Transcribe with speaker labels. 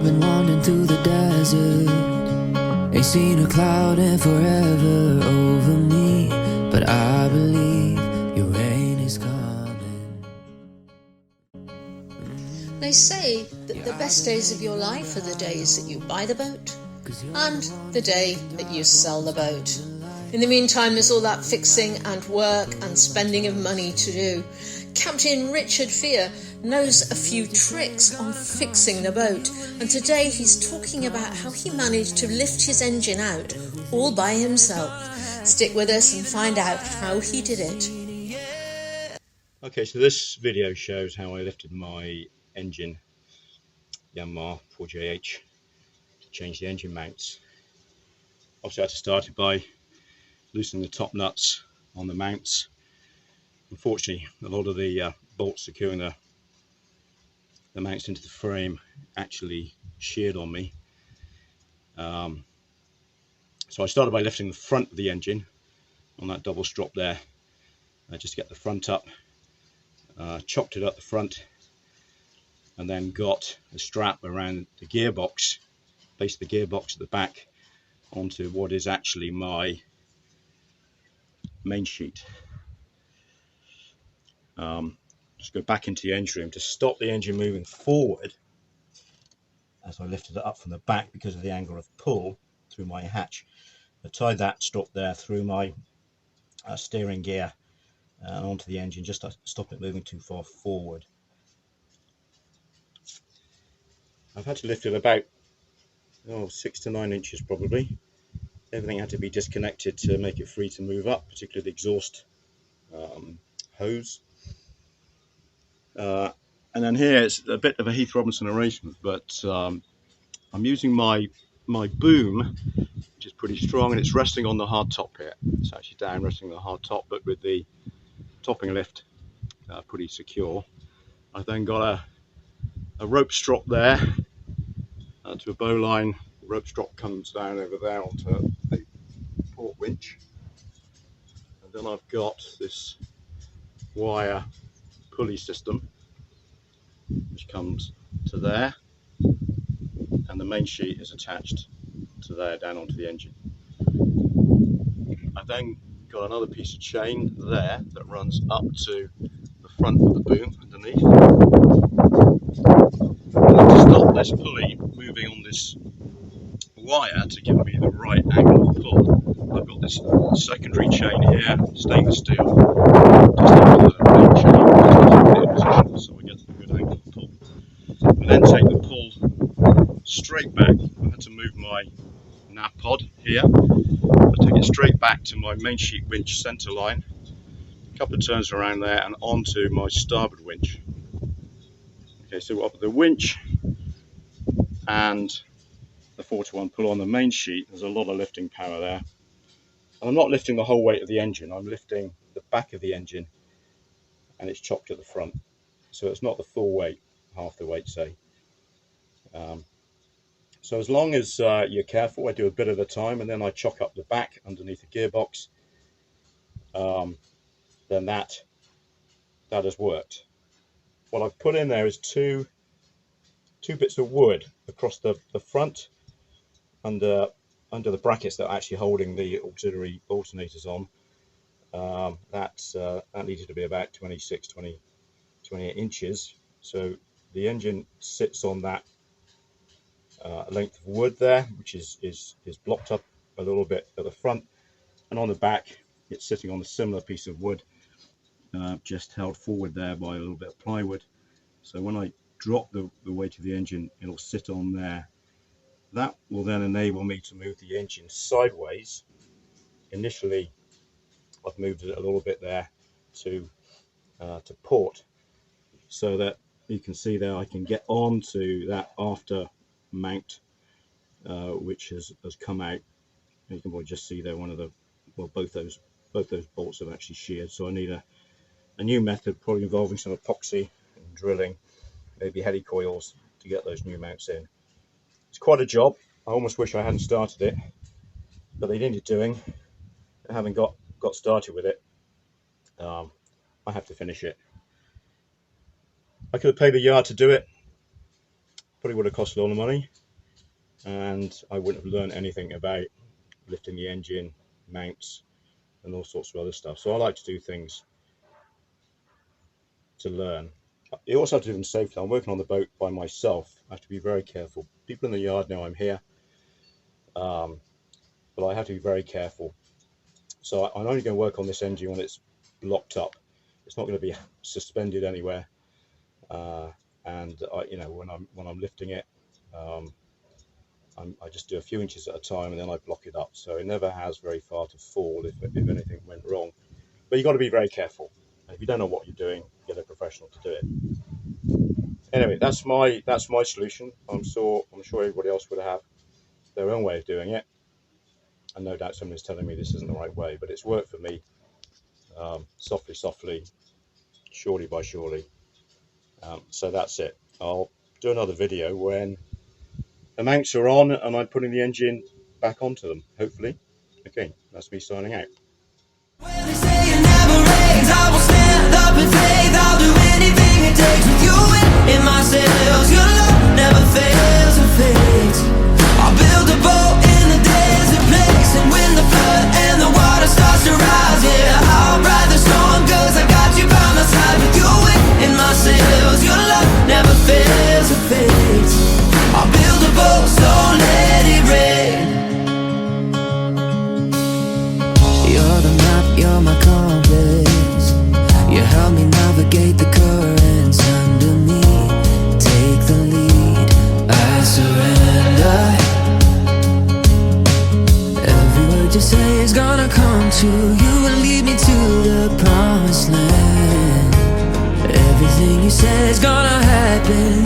Speaker 1: I've been wandering through the desert, ain't seen a cloud in forever over me, but I believe your rain is coming.
Speaker 2: They say that the best days of your life are the days that you buy the boat and the day that you sell the boat. In the meantime, there's all that fixing and work and spending of money to do. Captain Richard Fear knows a few tricks on fixing the boat, and today he's talking about how he managed to lift his engine out all by himself. Stick with us and find out how he did it.
Speaker 3: Okay, so this video shows how I lifted my engine, Yamaha 4JH, to change the engine mounts. Obviously I had to start it by loosening the top nuts on the mounts. Unfortunately, a lot of the bolts securing the mounts into the frame actually sheared on me. So I started by lifting the front of the engine on that double strop there, just to get the front up, chopped it up the front, and then got a strap around the gearbox, placed the gearbox at the back onto what is actually my main sheet. Just go back into the engine room to stop the engine moving forward as I lifted it up from the back because of the angle of pull through my hatch. I tied that strap there through my steering gear and onto the engine just to stop it moving too far forward. I've had to lift it about 6 to 9 inches probably. Everything had to be disconnected to make it free to move up, particularly the exhaust hose. And then here it's a bit of a Heath Robinson arrangement, but I'm using my boom, which is pretty strong, and it's resting on the hard top here. It's actually down resting on the hard top, but with the topping lift pretty secure. I've then got a rope strop there to a bowline. The rope strop comes down over there onto the port winch, and then I've got this wire pulley system which comes to there, and the main sheet is attached to there down onto the engine. I've then got another piece of chain there that runs up to the front of the boom underneath. And to stop this pulley moving on this wire to give me the right angle of pull, I've got this secondary chain here, stainless steel, just under the main chain, just to keep it in position so we get a good angle of pull. And then take the pull straight back. I had to move my nav pod here. I take it straight back to my main sheet winch centre line, a couple of turns around there and onto my starboard winch. Okay, so up the winch and the 4-to-1 pull on the main sheet, there's a lot of lifting power there. And I'm not lifting the whole weight of the engine, I'm lifting the back of the engine, and it's chopped at the front. So it's not the full weight, half the weight say. So as long as you're careful, I do a bit at a time, and then I chock up the back underneath the gearbox, then that has worked. What I've put in there is two bits of wood across the front under the brackets that are actually holding the auxiliary alternators on. That needed to be about 28 inches. So the engine sits on that length of wood there, which is blocked up a little bit at the front, and on the back it's sitting on a similar piece of wood, just held forward there by a little bit of plywood. So when I drop the weight of the engine, it'll sit on there. That will then enable me to move the engine sideways. Initially I've moved it a little bit there to port, so that you can see there I can get onto that after mount, which has come out. You can probably just see there both those bolts have actually sheared. So I need a new method, probably involving some epoxy and drilling, maybe helicoils, to get those new mounts in. It's quite a job. I almost wish I hadn't started it, but they needed doing. I haven't got started with it. I have to finish it. I could have paid the yard to do it, probably would have cost a lot of money, and I wouldn't have learned anything about lifting the engine, mounts, and all sorts of other stuff. So I like to do things to learn. You also have to do them safely. I'm working on the boat by myself. I have to be very careful. People in the yard know I'm here, but I have to be very careful. So I'm only going to work on this engine when it's locked up. It's not going to be suspended anywhere. And when I'm lifting it, I just do a few inches at a time, and then I block it up. So it never has very far to fall if anything went wrong. But you've got to be very careful. And if you don't know what you're doing, get a professional to do it. Anyway, that's my solution. I'm sure everybody else would have their own way of doing it. And no doubt somebody's telling me this isn't the right way, but it's worked for me. Softly, surely by surely. So that's it. I'll do another video when the mounts are on and I'm putting the engine back onto them, hopefully. Okay, that's me signing out.
Speaker 1: Well, they say it never rains. I will stand up in faith. I'll do anything it takes with you in my sails. Your love never fails or fades. I'll build a boat in a desert place, and when the flood and the water starts to rise, yeah, I'll ride the storm, 'cause I got you by my side. With you in my sails, your love never fails or fades. I'll build a boat, so let it rain. You're the map, you're my compass. You help me navigate the currents under me. Take the lead, I surrender. Every word you say is gonna come true. You will lead me to the promised land. Everything you say is gonna happen.